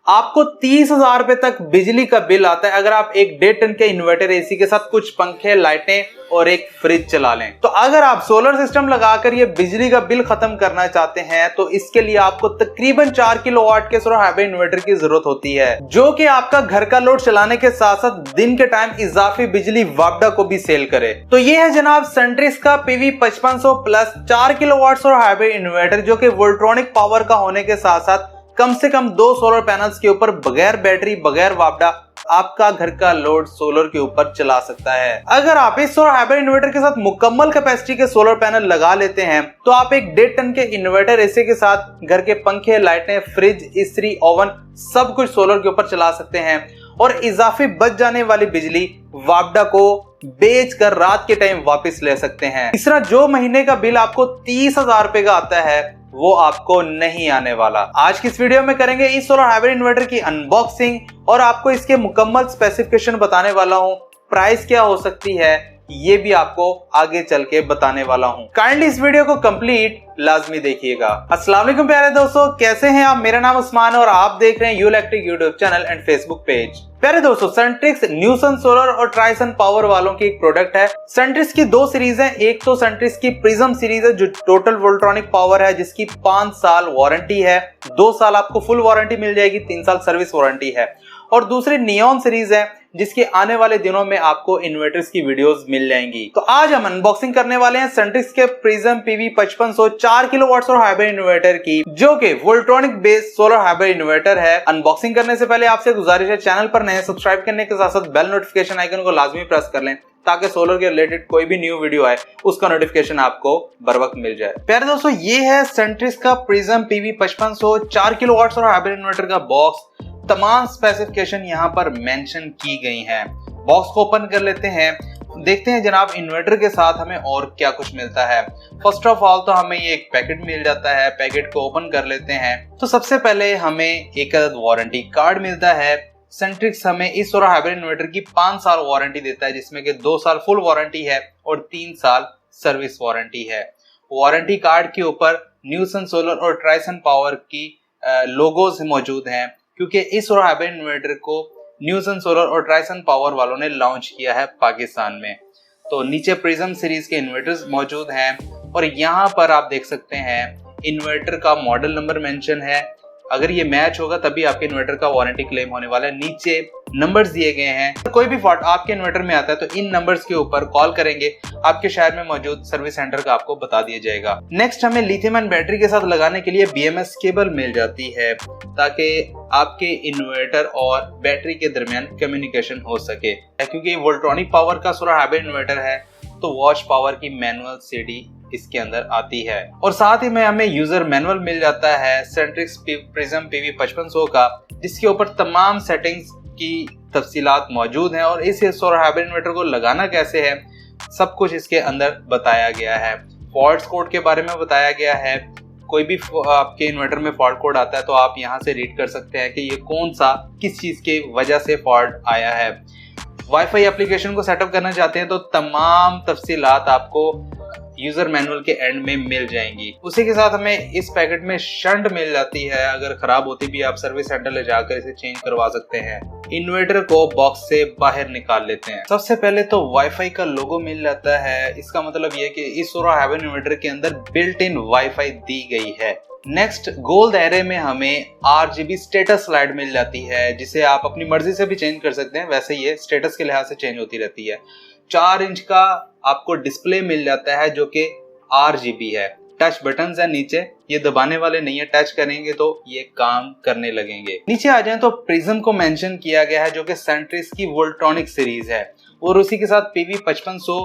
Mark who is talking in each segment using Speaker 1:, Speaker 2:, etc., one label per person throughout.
Speaker 1: आपको 30,000 रुपए तक बिजली का बिल आता है अगर आप एक 1.5 टन के इन्वर्टर एसी के साथ कुछ पंखे, लाइटें और एक फ्रिज चला लें। तो अगर आप सोलर सिस्टम लगाकर ये बिजली का बिल खत्म करना चाहते हैं तो इसके लिए आपको तकरीबन 4 किलोवाट के सोलर हाइब्रिड इन्वर्टर की जरूरत होती है, जो कि आपका घर का लोड चलाने के साथ साथ दिन के टाइम इजाफी बिजली वापडा को भी सेल करे। तो ये है जनाब सेंट्रिक्स का PV 5500 plus 4 kilowatt solar hybrid inverter, जो कि वोल्ट्रॉनिक पावर का होने के साथ साथ कम से कम 2 सोलर पैनल्स के ऊपर बगैर बैटरी, बगैर वापडा आपका घर का लोड सोलर के ऊपर चला सकता है। अगर आप इस सोलर हाइब्रिड इन्वर्टर के साथ मुकम्मल कैपेसिटी के सोलर पैनल लगा लेते हैं तो आप एक 1.5 टन के इन्वर्टर एसी के साथ घर के पंखे, लाइटें, फ्रिज, इस्त्री, ओवन सब कुछ सोलर के ऊपर चला सकते हैं और इजाफी बच जाने वाली बिजली वापडा को बेचकर रात के टाइम वापस ले सकते हैं। तीसरा, जो महीने का बिल आपको 30,000 रुपए का आता है वो आपको नहीं आने वाला। आज की इस वीडियो में करेंगे इस सोलर हाइब्रिड इन्वर्टर की अनबॉक्सिंग और आपको इसके मुकम्मल स्पेसिफिकेशन बताने वाला हूं। प्राइस क्या हो सकती है ये भी आपको आगे चल के बताने वाला हूं। काइंडली इस वीडियो को कंप्लीट लाजमी देखिएगा। अस्सलाम वालेकुम प्यारे दोस्तों, कैसे हैं आप? मेरा नाम उस्मान है और आप देख रहे हैं you electric YouTube channel and Facebook page. प्यारे दोस्तों, सेंट्रिक्स न्यूसन सोलर और ट्राइसन पावर वालों की एक प्रोडक्ट है। सेंट्रिक्स की 2 सीरीज है। एक तो सेंट्रिक्स की प्रिज्म सीरीज है जो टोटल वोल्ट्रॉनिक पावर है, जिसकी 5 साल वारंटी है। 2 साल आपको फुल वारंटी मिल जाएगी, 3 साल सर्विस वारंटी है। और दूसरी नियॉन सीरीज है जिसके आने वाले दिनों में आपको इन्वर्टर्स की वीडियोस मिल जाएंगी। तो आज हम अनबॉक्सिंग करने वाले हैं सेंट्रिक्स के prism PV 5500 4 kilowatt solar hybrid inverter की, जो कि Voltronic based solar hybrid inverter है। अनबॉक्सिंग करने से पहले आपसे गुजारिश है, चैनल पर नए सब्सक्राइब करने के साथ साथ बेल नोटिफिकेशन आइकन को लाजमी प्रेस कर लें ताकि सोलर के रिलेटेड कोई भी न्यू वीडियो आए उसका नोटिफिकेशन आपको बर वक्त मिल जाए। प्यारे दोस्तों, ये है सेंट्रिक्स का prism PV 5500 4 kilowatt solar hybrid inverter का बॉक्स। तमाम स्पेसिफिकेशन यहाँ पर मेंशन की गई हैं। बॉक्स को ओपन कर लेते हैं, देखते हैं जनाब इन्वर्टर के साथ हमें और क्या कुछ मिलता है। फर्स्ट ऑफ ऑल तो हमें ये एक पैकेट मिल जाता है। पैकेट को ओपन कर लेते हैं तो सबसे पहले हमें एक वारंटी कार्ड मिलता है। सेंट्रिक्स हमें इस सोलर हाइब्रिड इन्वर्टर की 5 साल वारंटी देता है, जिसमें कि 2 साल फुल वारंटी है और 3 साल सर्विस वारंटी है। वारंटी कार्ड के ऊपर न्यूसन सोलर और ट्राइसन पावर की लोगोज मौजूद हैं, क्योंकि इस सोलर हाइब्रिड इन्वर्टर को न्यूसन सोलर और ट्राइसन पावर वालों ने लॉन्च किया है पाकिस्तान में। तो नीचे प्रिज्म सीरीज के इन्वर्टर्स मौजूद हैं और यहाँ पर आप देख सकते हैं इन्वर्टर का मॉडल नंबर मेंशन है। अगर ये मैच होगा तभी आपके इन्वर्टर का वारंटी क्लेम होने वाला है। नीचे नंबर्स दिए गए हैं। कोई भी फॉल्ट आपके इन्वर्टर में आता है तो इन नंबर्स के ऊपर कॉल करेंगे, आपके शहर में मौजूद सर्विस सेंटर का आपको बता दिया जाएगा। नेक्स्ट, हमें लिथियम आयन बैटरी के साथ लगाने के लिए BMS केबल मिल जाती है ताकि आपके इन्वर्टर और बैटरी के दरमियान कम्युनिकेशन हो सके। क्योंकि वोल्ट्रॉनिक पावर का सोलर हाइब्रिड इन्वर्टर है तो वॉच पावर की मैनुअल CD इसके अंदर आती है। और साथ ही में हमें यूजर मैनुअल मिल जाता है सेंट्रिक्स प्रिज्म PV 5500 का, जिसके ऊपर तमाम सेटिंग्स की तफसीलात मौजूद हैं और इस सोलर हाइब्रिड इन्वर्टर को लगाना कैसे है सब कुछ इसके अंदर बताया गया है। फॉल्ट कोड के बारे में बताया गया है। कोई भी आपके इन्वर्टर में फॉल्ट कोड आता है तो आप यहाँ से रीड कर सकते हैं कि ये कौन सा किस चीज के वजह से फॉल्ट आया है। वाईफाई एप्लीकेशन को सेटअप करना चाहते हैं तो तमाम तफसीलात आपको यूजर मैनुअल के एंड में मिल जाएंगी। उसी के साथ हमें इस पैकेट में शंट मिल जाती है। अगर खराब होती भी आप सर्विस सेंटर ले जाकर इसे चेंज करवा सकते हैं। इन्वर्टर को बॉक्स से बाहर निकाल लेते हैं। सबसे पहले तो वाईफाई का लोगो मिल जाता है। इसका मतलब ये कि इस सोलर हाइब्रिड इन्वर्टर के अंदर बिल्ट इन वाईफाई दी गई है। नेक्स्ट, गोल्ड एरे में हमें RGB स्टेटस स्लाइड मिल जाती है, जिसे आप अपनी मर्जी से भी चेंज कर सकते हैं। वैसे ये स्टेटस के लिहाज से चेंज होती रहती है। 4 इंच का आपको डिस्प्ले मिल जाता है जो कि RGB है। टच बटन्स है नीचे, ये दबाने वाले नहीं है, टच करेंगे तो ये काम करने लगेंगे। नीचे आ जाएं तो प्रिज्म को मेंशन किया गया है जो कि सेंट्रिक्स की वोल्ट्रॉनिक सीरीज है और उसी के साथ PV 5500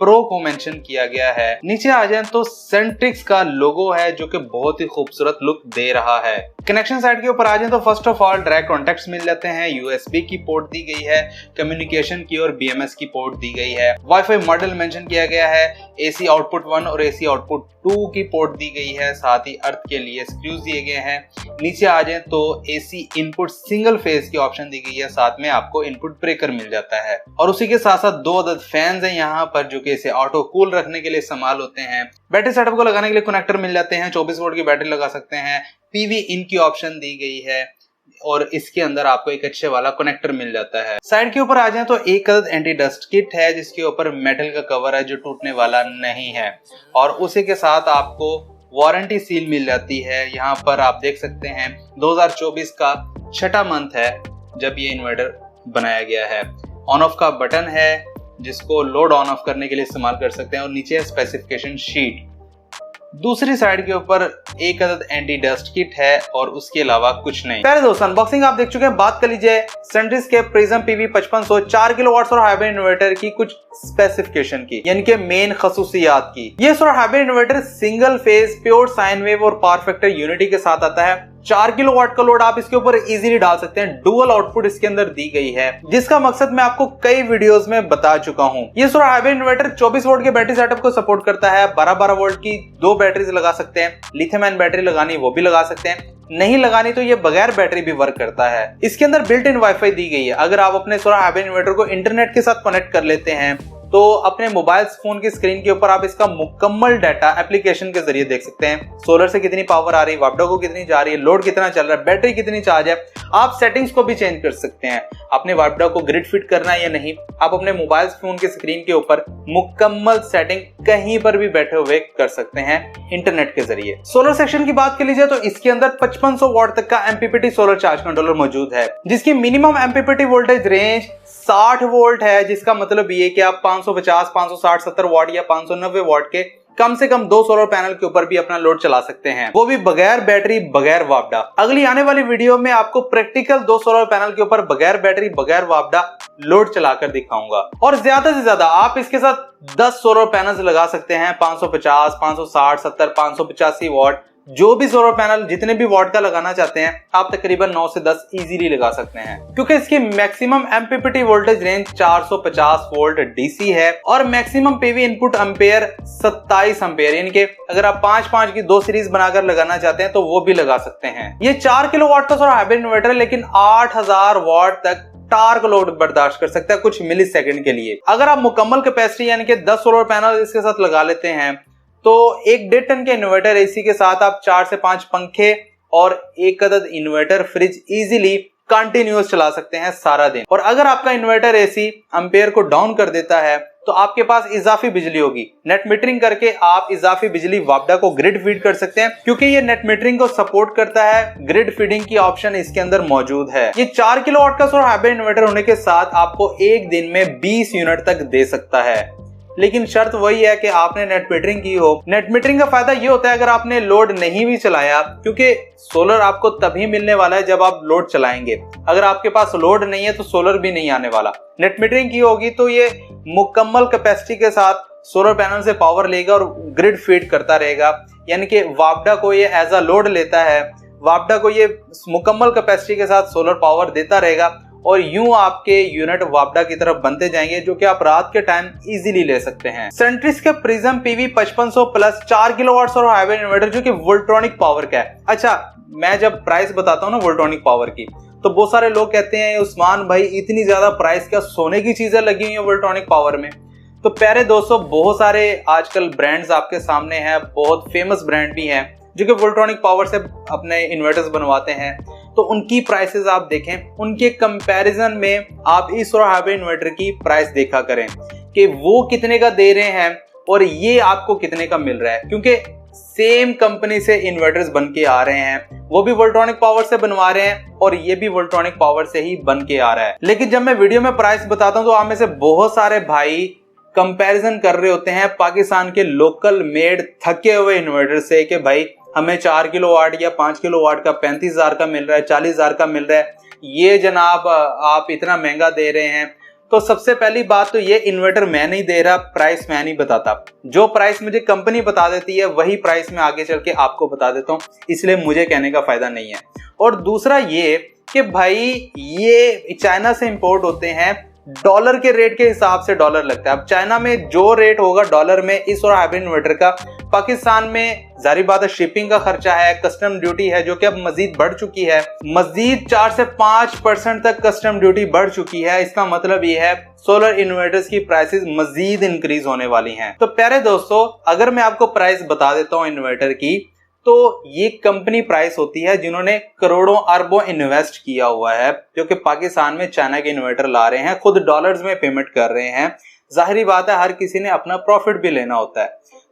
Speaker 1: प्रो को मेंशन किया गया है। नीचे आ जाएं तो सेंट्रिक्स का लोगो है जो कि बहुत ही खूबसूरत लुक दे रहा है। कनेक्शन साइड के ऊपर आ जाएं तो first of all direct contacts मिल जाते हैं। USB की पोर्ट दी गई है, कम्युनिकेशन की और BMS की पोर्ट दी गई है। वाईफाई मॉडल मेंशन किया गया है। AC आउटपुट 1 और AC आउटपुट 2 की पोर्ट दी गई है। साथ ही अर्थ के लिए स्क्रूज दिए गए हैं। नीचे आ जाए तो AC इनपुट सिंगल फेज की ऑप्शन दी गई है। साथ में आपको इनपुट ब्रेकर मिल जाता है और उसी के साथ साथ 2 अदद फैंस हैं यहाँ पर जो कि इसे ऑटो कूल रखने के लिए इस्तेमाल होते हैं। बैटरी सेटअप को लगाने के लिए कनेक्टर मिल जाते हैं। 24 वोल्ट की बैटरी लगा सकते हैं। PV इन की ऑप्शन दी गई है। और इसके अंदर आपको एक अच्छे वाला कनेक्टर मिल जाता है। साइड के ऊपर आ जाए तो एक अदद एंटी डस्ट किट है जिसके ऊपर मेटल का कवर है जो टूटने वाला नहीं है, और उसी के साथ आपको वारंटी सील मिल जाती है। यहाँ पर आप देख सकते हैं 2024 का छठा मंथ है जब ये इन्वर्टर बनाया गया है। ऑन ऑफ का बटन है जिसको लोड ऑन ऑफ करने के लिए इस्तेमाल कर सकते हैं, और नीचे है स्पेसिफिकेशन शीट। दूसरी साइड के ऊपर एक अदद एंटी डस्ट किट है और उसके अलावा कुछ नहीं। पहले दोस्तों अनबॉक्सिंग आप देख चुके हैं, बात कर लीजिए सेंट्रिस के प्रिज्म पीवी 5500 4 किलोवाट और हाइब्रिड इन्वर्टर की कुछ स्पेसिफिकेशन की, यानी कि मेन खसूसियात की। ये solar hybrid inverter single phase pure sine wave और पावर फैक्टर यूनिटी के साथ आता है। 4 किलोवाट का लोड आप इसके ऊपर इजीली डाल सकते हैं। डुअल आउटपुट इसके अंदर दी गई है जिसका मकसद मैं आपको कई वीडियोस में बता चुका हूं। ये सोलर हाइब्रिड इन्वर्टर 24 वोल्ट के बैटरी सेटअप को सपोर्ट करता है। 12-12 वोल्ट की 2 बैटरीज लगा सकते हैं। लिथियम आयन बैटरी लगानी वो भी लगा सकते हैं, नहीं लगानी तो ये बगैर बैटरी भी वर्क करता है। इसके अंदर बिल्ट इन वाईफाई दी गई है। अगर आप अपने सोलर हाइब्रिड इन्वर्टर को इंटरनेट के साथ कनेक्ट कर लेते हैं तो अपने मोबाइल फोन की स्क्रीन के ऊपर आप इसका मुकम्मल डाटा एप्लीकेशन के जरिए देख सकते हैं। सोलर से कितनी पावर आ रही है, वापडा को कितनी जा रही है, लोड कितना चल रहा है, बैटरी कितनी चार्ज है। आप सेटिंग्स को भी चेंज कर सकते हैं। अपने वापडा को ग्रिड फिट करना है या नहीं, आप अपने मोबाइल फोन की स्क्रीन के ऊपर मुकम्मल सेटिंग कहीं पर भी बैठे हुए कर सकते हैं इंटरनेट के जरिए। सोलर सेक्शन की बात कर लीजिए तो इसके अंदर 5500 वाट तक का एमपीपीटी सोलर चार्ज कंट्रोलर मौजूद है जिसकी minimum MPPT voltage range 60 volt है, जिसका मतलब ये कि आप 550, 560, 70 वाट या 590 वाट के कम से कम 2 सोलर पैनल के ऊपर भी अपना लोड चला सकते हैं, वो भी बगैर बैटरी बगैर वापडा। अगली आने वाली वीडियो में आपको प्रैक्टिकल 2 सोलर पैनल के ऊपर बगैर बैटरी बगैर वापडा लोड चलाकर दिखाऊंगा। और ज्यादा से ज्यादा आप इसके साथ 10 सोलर पैनल लगा सकते हैं। 550, 560, 70, 585 वाट, जो भी सोलर पैनल जितने भी वाट का लगाना चाहते हैं आप तकरीबन 9 से 10 इजीली लगा सकते हैं, क्योंकि इसकी maximum MPPT voltage range 450 volt DC है और maximum PV input ampere 27 ampere, यानी कि अगर आप 5-5 की 2 सीरीज बनाकर लगाना चाहते हैं तो वो भी लगा सकते हैं। ये 4 किलोवाट का सोलर हाइब्रिड इन्वर्टर है, लेकिन 8000 वाट तक टार्क लोड बर्दाश्त कर सकता है कुछ मिली सेकेंड के लिए। अगर आप मुकम्मल कैपेसिटी यानी कि 10 सोलर पैनल इसके साथ लगा लेते हैं तो 1.5 टन के इन्वर्टर एसी के साथ आप 4 से 5 पंखे और एक अदद इन्वर्टर फ्रिज इजीली कंटिन्यूअस चला सकते हैं सारा दिन। और अगर आपका इन्वर्टर एसी एम्पेयर को डाउन कर देता है तो आपके पास इजाफी बिजली होगी। नेट मीटरिंग करके आप इजाफी बिजली वापडा को ग्रिड फीड कर सकते हैं, क्योंकि ये नेट मीटरिंग को सपोर्ट करता है। ग्रिड फीडिंग की ऑप्शन इसके अंदर मौजूद है। ये 4 किलोवाट का सोलर हाइब्रिड इन्वर्टर होने के साथ आपको एक दिन में 20 यूनिट तक दे सकता है, लेकिन शर्त वही है कि आपने नेट मीटरिंग की हो। नेट मीटरिंग का फायदा ये होता है अगर आपने लोड नहीं भी चलाया, क्योंकि सोलर आपको तभी मिलने वाला है जब आप लोड चलाएंगे। अगर आपके पास लोड नहीं है तो सोलर भी नहीं आने वाला। नेट मीटरिंग की होगी तो ये मुकम्मल कैपेसिटी के साथ सोलर पैनल से पावर लेगा और ग्रिड फीड करता रहेगा, यानी कि वापडा को ये एज अ लोड लेता है। वापडा को ये मुकम्मल कैपेसिटी के साथ सोलर पावर देता रहेगा और यूं आपके यूनिट वापडा की तरफ बनते जाएंगे, जो कि आप रात के टाइम इजीली ले सकते हैं। सेंट्रिस का प्रिज्म पीवी 5500 प्लस 4 किलोवाट और हाइब्रिड इन्वर्टर जो कि वोल्ट्रॉनिक पावर का है। अच्छा, मैं जब प्राइस बताता हूँ ना वोल्ट्रॉनिक पावर की, तो बहुत सारे लोग कहते हैं उस्मान भाई इतनी ज्यादा प्राइस, क्या सोने की चीजें लगी हुई है वोल्ट्रॉनिक पावर में? तो प्यारे दोस्तों, बहुत सारे आजकल ब्रांड्स आपके सामने हैं, बहुत फेमस ब्रांड भी हैं जो कि वोल्ट्रॉनिक पावर से अपने इन्वर्टर्स बनवाते हैं। तो उनकी प्राइसेस आप देखें, उनके कंपैरिजन में आप इस सोलर हाइब्रिड इन्वर्टर की प्राइस देखा करें कि वो कितने का दे रहे हैं और ये आपको कितने का मिल रहा है, क्योंकि सेम कंपनी से इन्वर्टर्स बन के आ रहे हैं। वो भी वोल्ट्रॉनिक पावर से बनवा रहे हैं और ये भी वोल्ट्रॉनिक पावर से ही बन के आ रहा है। लेकिन जब मैं वीडियो में प्राइस बताता हूं तो आप में से बहुत सारे भाई कंपैरिजन कर रहे होते हैं पाकिस्तान के लोकल मेड थके हुए इन्वर्टर से कि भाई हमें 4 किलोवाट या 5 किलोवाट का 35,000 का मिल रहा है, 40,000 का मिल रहा है, ये जनाब आप इतना महंगा दे रहे हैं। तो सबसे पहली बात तो ये इन्वर्टर मैं नहीं दे रहा, प्राइस मैं नहीं बताता। जो प्राइस मुझे कंपनी बता देती है वही प्राइस मैं आगे चल के आपको बता देता हूँ, इसलिए मुझे कहने का फायदा नहीं है। और दूसरा ये कि भाई ये चाइना से इंपोर्ट होते हैं, डॉलर के रेट के हिसाब से डॉलर लगता है। अब चाइना में जो रेट होगा डॉलर में इस और हाइब्रिड इन्वर्टर का, पाकिस्तान में जारी बात है शिपिंग का खर्चा है, कस्टम ड्यूटी है जो कि अब मजीद बढ़ चुकी है, मजीद 4 से 5% तक कस्टम ड्यूटी बढ़ चुकी है। इसका मतलब ये है सोलर इन्वर्टर्स की प्राइसेस मजीद इंक्रीज होने वाली हैं। तो प्यारे दोस्तों, अगर मैं आपको प्राइस बता देता हूँ इन्वर्टर की, तो ये कंपनी प्राइस होती है जिन्होंने करोड़ों अरबों इन्वेस्ट किया हुआ है, जो कि पाकिस्तान में चाइना के इन्वर्टर ला रहे हैं, खुद डॉलर्स में पेमेंट कर रहे हैं। जाहिर बात है हर किसी ने अपना प्रॉफिट भी लेना होता है,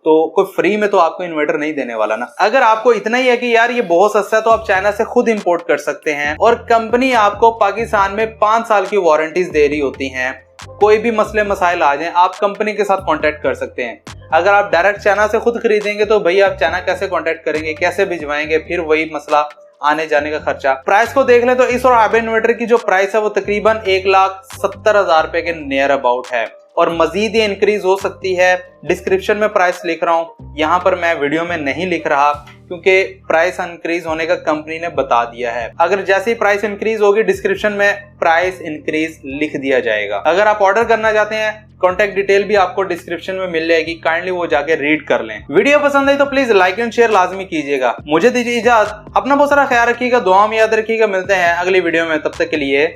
Speaker 1: तो कोई फ्री में तो आपको इन्वर्टर नहीं देने वाला ना। अगर आपको इतना ही है कि यार ये बहुत सस्ता है तो आप चाइना से खुद इंपोर्ट कर सकते हैं, और कंपनी आपको पाकिस्तान में 5 साल की वारंटीज दे रही होती हैं। कोई भी मसले मसाइल आ जाए आप कंपनी के साथ कांटेक्ट कर सकते हैं। अगर आप डायरेक्ट चाइना से खुद खरीदेंगे तो भाई आप चाइना कैसे कांटेक्ट करेंगे, कैसे भिजवाएंगे, फिर वही मसला आने जाने का खर्चा। प्राइस को देख लें तो इस और आबे इन्वर्टर की जो प्राइस है वो तकरीबन 1,70,000 रुपए के नियर अबाउट है, और मजीद ये इंक्रीज हो सकती है। डिस्क्रिप्शन में प्राइस लिख रहा हूँ, यहाँ पर मैं वीडियो में नहीं लिख रहा क्योंकि प्राइस इंक्रीज होने का कंपनी ने बता दिया है। अगर जैसे ही प्राइस इंक्रीज होगी डिस्क्रिप्शन में प्राइस इंक्रीज लिख दिया जाएगा। अगर आप ऑर्डर करना चाहते हैं कॉन्टैक्ट डिटेल भी आपको डिस्क्रिप्शन में मिल जाएगी, काइंडली वो जाके रीड कर लें। वीडियो पसंद आई तो प्लीज लाइक एंड शेयर लाजमी कीजिएगा। मुझे दीजिए इजाजत, अपना बहुत सारा ख्याल रखिएगा, दुआ में याद रखिएगा। मिलते हैं अगली वीडियो में, तब तक के लिए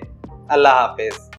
Speaker 1: अल्लाह हाफिज।